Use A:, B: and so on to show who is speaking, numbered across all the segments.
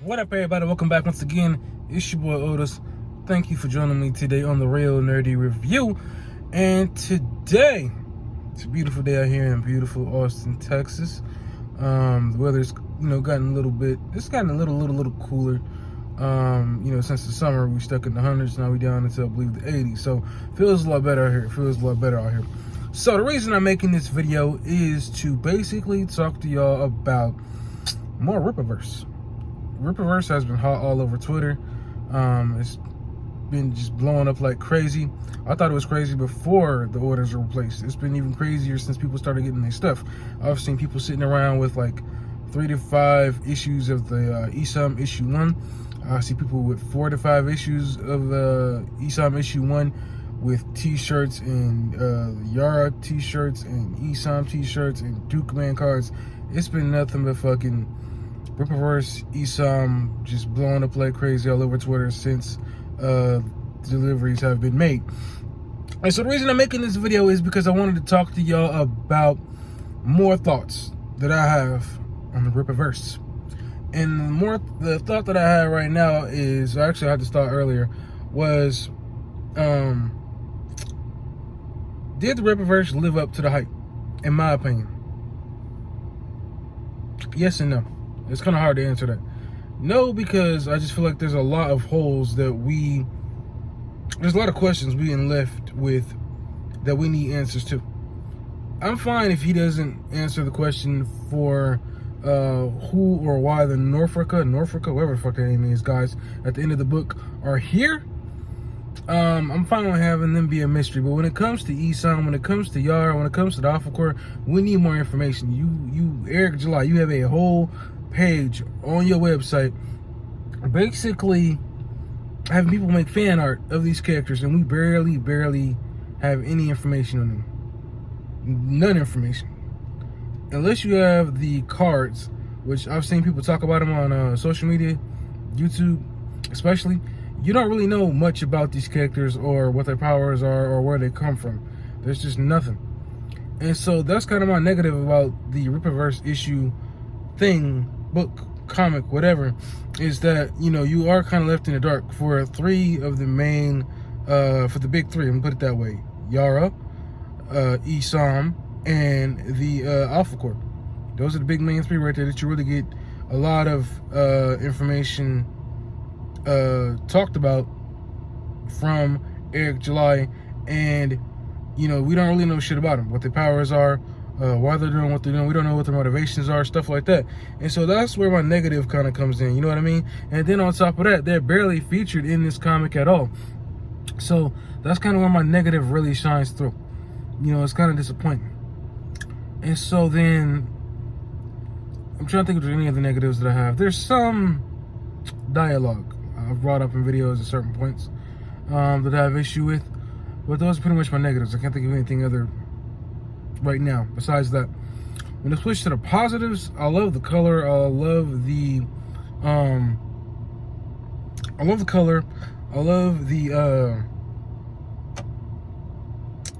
A: What up, everybody? Welcome back once again. It's your boy Otis. Thank you for joining me today on the Real Nerdy Review. And today, it's a beautiful day out here in beautiful Austin, Texas. The weather's gotten a little bit. It's gotten a little cooler. Since the summer we stuck in the hundreds. Now we down into I believe the 80s. So feels a lot better out here. So the reason I'm making this video is to basically talk to y'all about more Rippaverse. Rippaverse has been hot all over Twitter. It's been just blowing up like crazy. I thought it was crazy before the orders were replaced. It's been even crazier since people started getting their stuff. I've seen people sitting around with like 3 to 5 issues of the isom issue 1. I see people with 4 to 5 issues of the isom issue 1 with t-shirts and Yara t-shirts and isom t-shirts and Duke Man cards. It's been nothing but fucking Rippaverse, isom just blowing up like crazy all over Twitter since deliveries have been made. And so the reason I'm making this video is because I wanted to talk to y'all about more thoughts that I have on the Rippaverse. And the thought that I have right now is, actually I had to start earlier, was did the Rippaverse live up to the hype, in my opinion? Yes and no. It's kind of hard to answer that. No, because I just feel like there's a lot of holes that there's a lot of questions being left with that we need answers to. I'm fine if he doesn't answer the question for who or why the Norfolka, whatever the fuck that name is, guys, at the end of the book are here. I'm fine with having them be a mystery, but when it comes to isom, when it comes to Yara, when it comes to the Alpha Core, we need more information. You Eric July, you have a whole page on your website basically having people make fan art of these characters, and we barely have any information on them. None information. Unless you have the cards, which I've seen people talk about them on social media, YouTube especially. You don't really know much about these characters or what their powers are or where they come from. There's just nothing. And so that's kind of my negative about the Rippaverse issue thing, book, comic, whatever, is that, you are kind of left in the dark for 3 of the main, for the big 3, I'm gonna put it that way. Yara, isom, and the Alpha Core. Those are the big main 3 right there that you really get a lot of information talked about from Eric July, and we don't really know shit about them, what their powers are, why they're doing what they're doing. We don't know what their motivations are, stuff like that. And so that's where my negative kind of comes in, you know what I mean? And then on top of that, they're barely featured in this comic at all. So that's kind of where my negative really shines through. It's kind of disappointing. And so then I'm trying to think of any of the negatives that I have. There's some dialogue I've brought up in videos at certain points that I have issue with, but those are pretty much my negatives. I can't think of anything other right now besides that. When I switch to the positives, I love the color. I love the color. I love the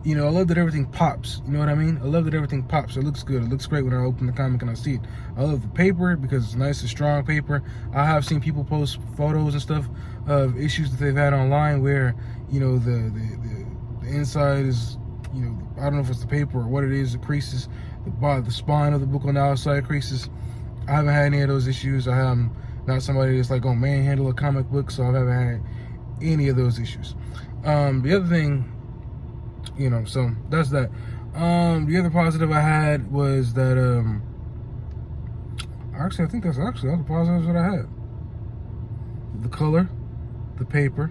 A: I love that everything pops. You know what I mean? I love that everything pops. It looks good. It looks great when I open the comic and I see it. I love the paper because it's nice and strong paper. I have seen people post photos and stuff of issues that they've had online where, the inside is, I don't know if it's the paper or what it is, it creases. The spine of the book on the outside creases. I haven't had any of those issues. I am not somebody that's like gonna manhandle a comic book, so I haven't had any of those issues. The other thing, so that's that. The other positive I had was that I think that's all the positives that I had. The color, the paper,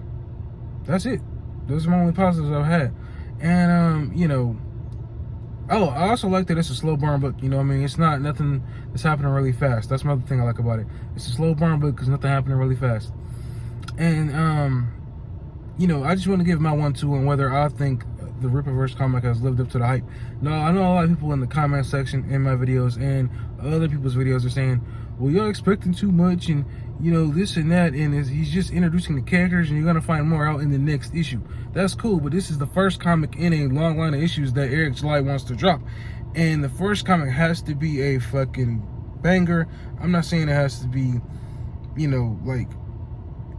A: that's it. Those are my only positives I've had. And oh, I also like that it's a slow burn book. It's not nothing that's happening really fast. That's another thing I like about it. It's a slow burn book because nothing happening really fast. And I just want to give my 1-2 on whether I think the Rippaverse comic has lived up to the hype. No, I know a lot of people in the comment section in my videos and other people's videos are saying, well, you're expecting too much and this and that, and he's just introducing the characters and you're gonna find more out in the next issue. That's cool, but this is the first comic in a long line of issues that Eric July wants to drop, and the first comic has to be a fucking banger. I'm not saying it has to be you know, like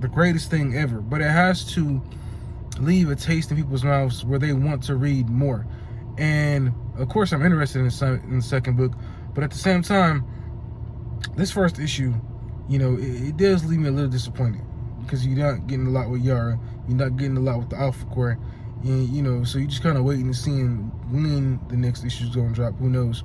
A: the greatest thing ever, but it has to leave a taste in people's mouths where they want to read more. And of course, I'm interested in the second book, but at the same time, this first issue, you know, it does leave me a little disappointed because you're not getting a lot with Yara, you're not getting a lot with the Alpha Core, and you know, so you're just kind of waiting and seeing when the next issue is going to drop. Who knows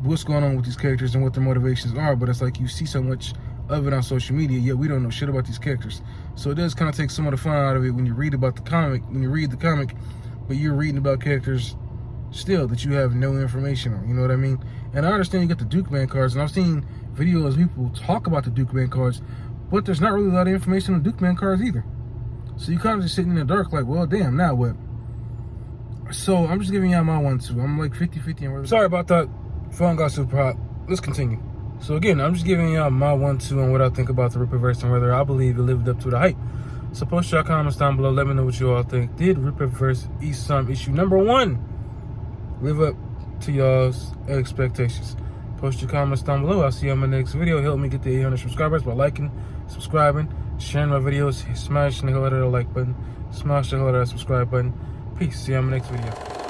A: what's going on with these characters and what their motivations are? But it's like you see so much of it on social media, yet we don't know shit about these characters. So it does kind of take some of the fun out of it when you read about the comic, but you're reading about characters still that you have no information on. You know what I mean? And I understand you got the Duke Man cards, and I've seen videos of people talk about the Duke Man cards, but there's not really a lot of information on Duke Man cards either. So you kind of just sitting in the dark like, well, damn, now what? So I'm just giving y'all my 1-2. I'm like 50-50. Sorry about that. Phone got super hot. Let's continue. So again, I'm just giving y'all my 1-2 on what I think about the Rippaverse and whether I believe it lived up to the hype. So post your comments down below. Let me know what you all think. Did Rippaverse isom issue number 1 live up to y'all's expectations? Post your comments down below. I'll see you on my next video. Help me get to 800 subscribers by liking, subscribing, sharing my videos, smashing the hell out of the like button, smash the hell out of that subscribe button. Peace. See you on my next video.